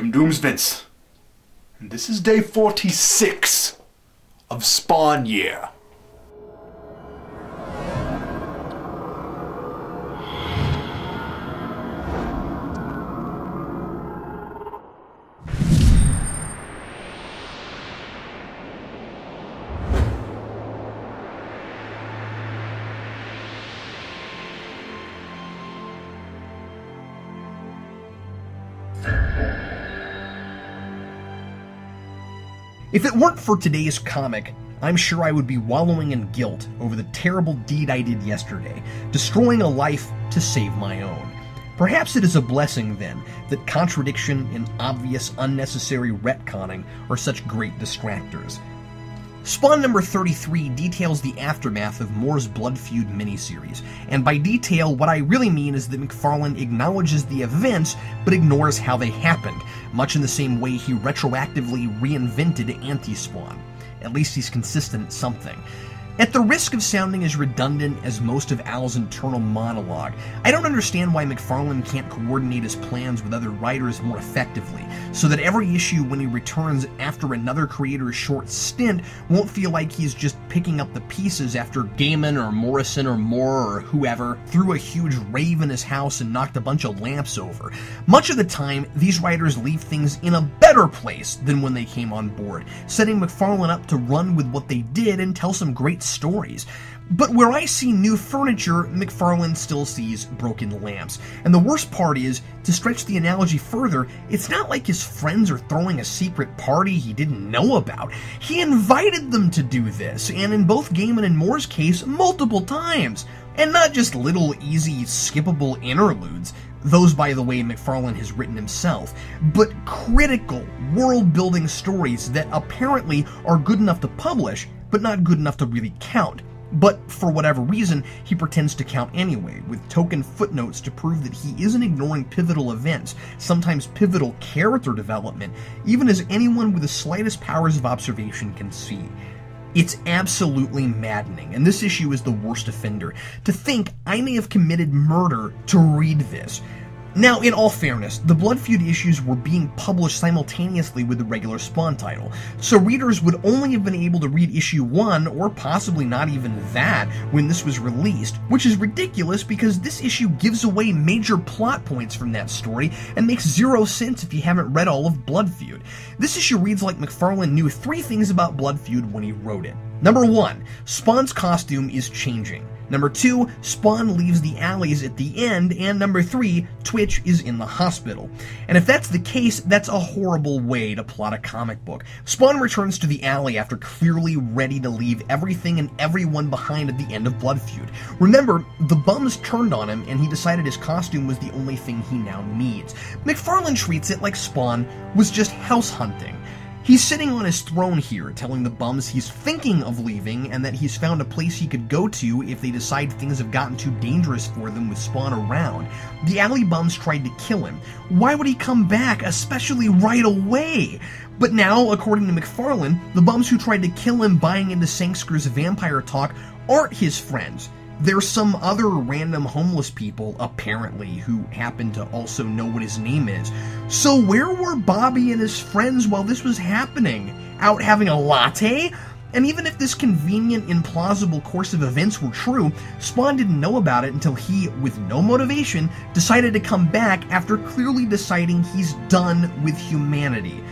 am Doomsvince, and this is day 46 of Spawn Year. If it weren't for today's comic, I'm sure I would be wallowing in guilt over the terrible deed I did yesterday, destroying a life to save my own. Perhaps it is a blessing, then, that contradiction and obvious unnecessary retconning are such great distractors. Spawn number 33 details the aftermath of Moore's Blood Feud miniseries, and by detail, what I really mean is that McFarlane acknowledges the events, but ignores how they happened, much in the same way he retroactively reinvented Anti-Spawn. At least he's consistent at something. At the risk of sounding as redundant as most of Al's internal monologue, I don't understand why McFarlane can't coordinate his plans with other writers more effectively, so that every issue when he returns after another creator's short stint won't feel like he's just picking up the pieces after Gaiman or Morrison or Moore or whoever threw a huge rave in his house and knocked a bunch of lamps over. Much of the time, these writers leave things in a better place than when they came on board, setting McFarlane up to run with what they did and tell some great stories. But where I see new furniture, McFarlane still sees broken lamps. And the worst part is, to stretch the analogy further, it's not like his friends are throwing a secret party he didn't know about. He invited them to do this, and in both Gaiman and Moore's case, multiple times. And not just little, easy, skippable interludes. Those, by the way, McFarlane has written himself, but critical, world-building stories that apparently are good enough to publish, but not good enough to really count. But for whatever reason, he pretends to count anyway, with token footnotes to prove that he isn't ignoring pivotal events, sometimes pivotal character development, even as anyone with the slightest powers of observation can see. It's absolutely maddening, and this issue is the worst offender. To think I may have committed murder to read this. Now, in all fairness, the Blood Feud issues were being published simultaneously with the regular Spawn title, so readers would only have been able to read issue 1, or possibly not even that, when this was released, which is ridiculous because this issue gives away major plot points from that story and makes zero sense if you haven't read all of Blood Feud. This issue reads like McFarlane knew 3 things about Blood Feud when he wrote it. Number 1, Spawn's costume is changing. Number 2, Spawn leaves the alleys at the end, and number 3, Twitch is in the hospital. And if that's the case, that's a horrible way to plot a comic book. Spawn returns to the alley after clearly ready to leave everything and everyone behind at the end of Blood Feud. Remember, the bums turned on him, and he decided his costume was the only thing he now needs. McFarlane treats it like Spawn was just house hunting. He's sitting on his throne here, telling the bums he's thinking of leaving and that he's found a place he could go to if they decide things have gotten too dangerous for them with Spawn around. The alley bums tried to kill him. Why would he come back, especially right away? But now, according to McFarlane, the bums who tried to kill him buying into Sangsker's vampire talk aren't his friends. There's some other random homeless people, apparently, who happen to also know what his name is. So where were Bobby and his friends while this was happening? Out having a latte? And even if this convenient, implausible course of events were true, Spawn didn't know about it until he, with no motivation, decided to come back after clearly deciding he's done with humanity.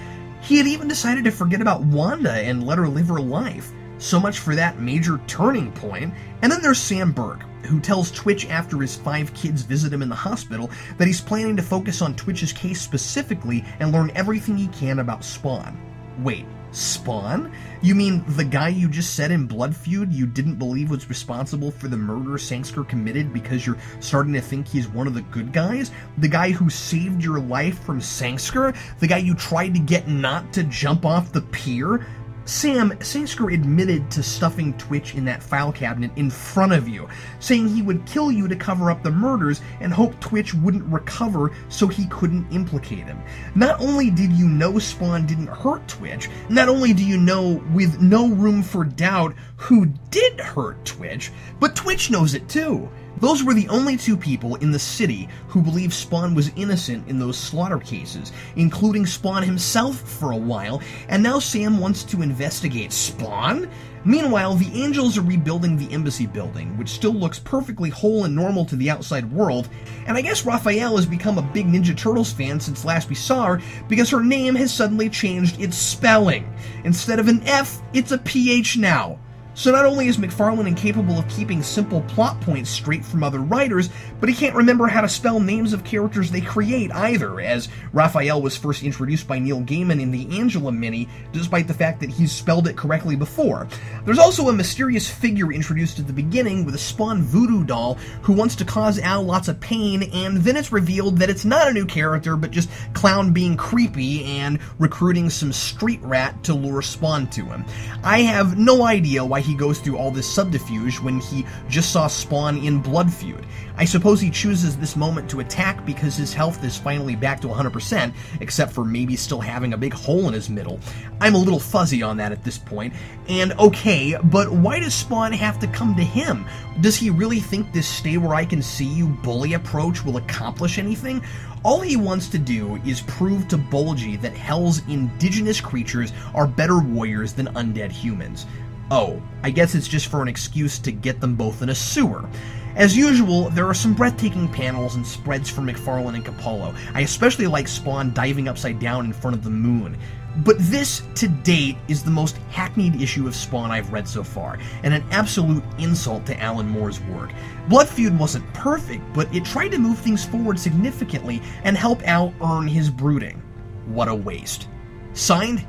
He had even decided to forget about Wanda and let her live her life. So much for that major turning point. And then there's Sam Burke, who tells Twitch after his 5 kids visit him in the hospital that he's planning to focus on Twitch's case specifically and learn everything he can about Spawn. Wait, Spawn? You mean the guy you just said in Blood Feud you didn't believe was responsible for the murder Sangster committed because you're starting to think he's one of the good guys? The guy who saved your life from Sangster? The guy you tried to get not to jump off the pier? Sam, Sangster admitted to stuffing Twitch in that file cabinet in front of you, saying he would kill you to cover up the murders and hope Twitch wouldn't recover so he couldn't implicate him. Not only did you know Spawn didn't hurt Twitch, not only do you know with no room for doubt who did hurt Twitch, but Twitch knows it too. Those were the only two people in the city who believed Spawn was innocent in those slaughter cases, including Spawn himself for a while, and now Sam wants to investigate Spawn? Meanwhile, the Angels are rebuilding the embassy building, which still looks perfectly whole and normal to the outside world, and I guess Raphael has become a big Ninja Turtles fan since last we saw her, because her name has suddenly changed its spelling. Instead of an F, it's a PH now. So not only is McFarlane incapable of keeping simple plot points straight from other writers, but he can't remember how to spell names of characters they create either, as Raphael was first introduced by Neil Gaiman in the Angela mini, despite the fact that he's spelled it correctly before. There's also a mysterious figure introduced at the beginning with a Spawn voodoo doll who wants to cause Al lots of pain, and then it's revealed that it's not a new character, but just Clown being creepy and recruiting some street rat to lure Spawn to him. I have no idea why he goes through all this subterfuge when he just saw Spawn in Blood Feud. I suppose he chooses this moment to attack because his health is finally back to 100%, except for maybe still having a big hole in his middle. I'm a little fuzzy on that at this point. And okay, but why does Spawn have to come to him? Does he really think this stay where I can see you bully approach will accomplish anything? All he wants to do is prove to Bulgy that Hell's indigenous creatures are better warriors than undead humans. Oh, I guess it's just for an excuse to get them both in a sewer. As usual, there are some breathtaking panels and spreads from McFarlane and Capullo. I especially like Spawn diving upside down in front of the moon. But this, to date, is the most hackneyed issue of Spawn I've read so far, and an absolute insult to Alan Moore's work. Blood Feud wasn't perfect, but it tried to move things forward significantly and help Al earn his brooding. What a waste. Signed,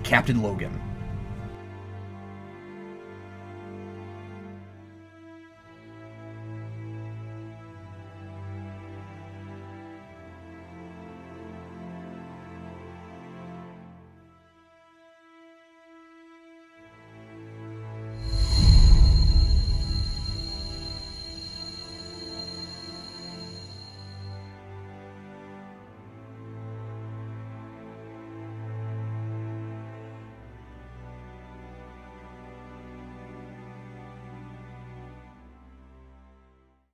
Captain Logan.